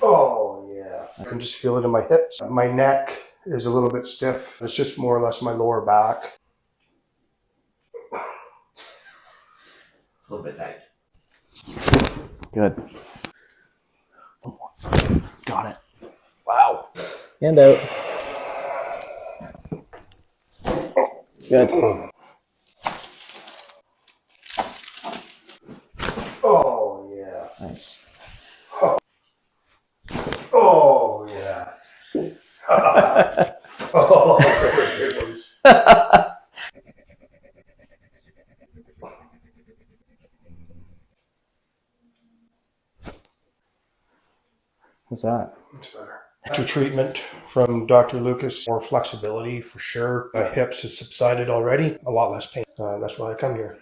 Oh, yeah. I can just feel it in my hips. My neck is a little bit stiff. It's just more or less my lower back. It's a little bit tight. Good. Got it. Wow. Hand out. Good. Oh, yeah. Nice. Oh, yeah. Oh, there it goes. What's that? Much better. After treatment from Dr. Lucas, more flexibility for sure. My hips has subsided already. A lot less pain. That's why I come here.